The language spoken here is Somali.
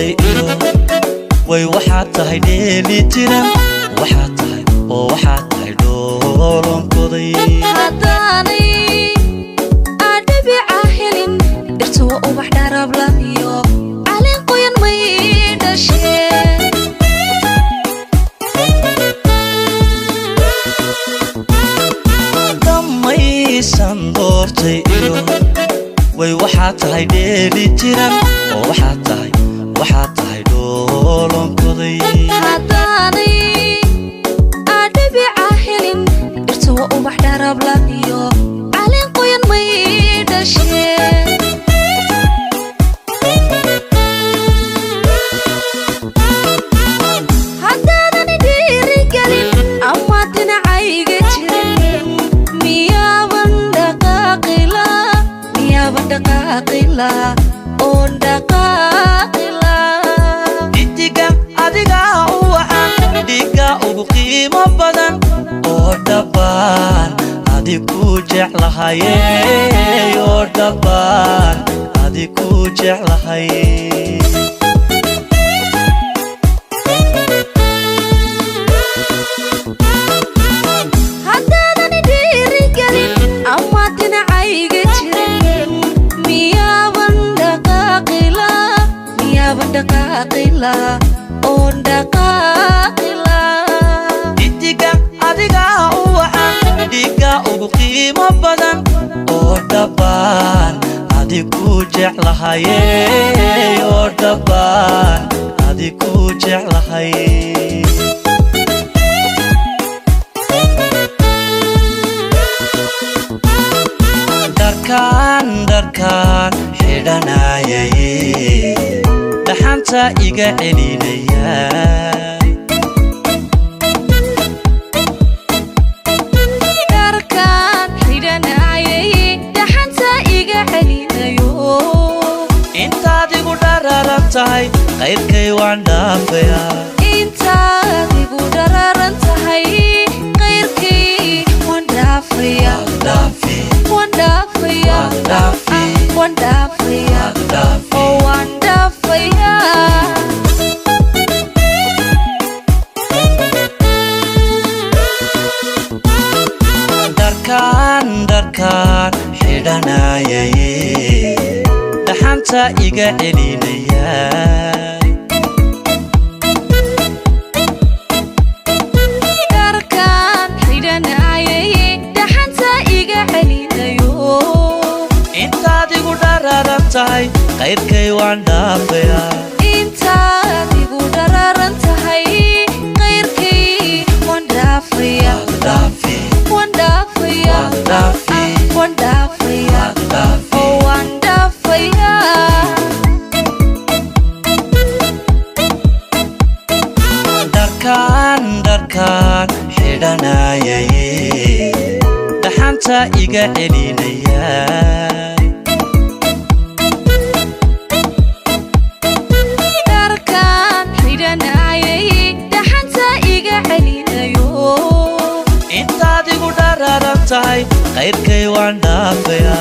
doortay way waxaad tahay dheeli tiran waxaad tahay oo waxaad tahay dhoolonkoday haddaanay adhabica helin dhirta waa ubax dharabla iyo caleen qoyan may dhasheen damaysan doortay way waxaad tahay dheeli tiran oo waxaad tahay dhoolonkoday haddaanay adhabica helin dhirta waa ubax dharabla iyo caleen qoyan may dhasheen haddaadani dhiirigelin ama dhinacayga jirin miyaaban dhaqaaqila oon dhaqaaqila dhidiga adiga u wacan dhiga ugu qiimo badan oo dhabbaan adigu jeclahaye oo dhabbaan adigu jeclahaye haddaadani dhiirigelin ama dhinacayga jirin miyaaban dhaqaaqila oon dhaqaaqila dhidiga adiga u wacan dhiga ugu qiimo badan oo dhabbaan adigu jeclahaye oo dhabbaan adigu jeclahaye dharkaan xidhanayay dhaxanta iga celinaya dharkaan xidhanayay dhaxanta iga celinayo intaad igu dhararan tahay qayrkay waan dhaafaya intaad igu dhararan tahay qayrkii waan dhaafaya waan dhaafaya waan dhaafaya oo waan dhaafaya dharkaan xidhanayay dhaxanta iga celinaya dharkaan xidhanayay dhaxanta iga celinayo intaad igu dhararan tahay qayrkay waan dhaafaya intaad igu dhararan tahay qayrkii waan dhaafaya waan dhaafaya waan dhaafaya oo waan dhaafaya dharkaan xidhanayay dhaxanta iga celinaya dharkaan xidhanayay dhaxanta iga celinayo intaad igu dhararan tahay qayrkay waan dhaafaya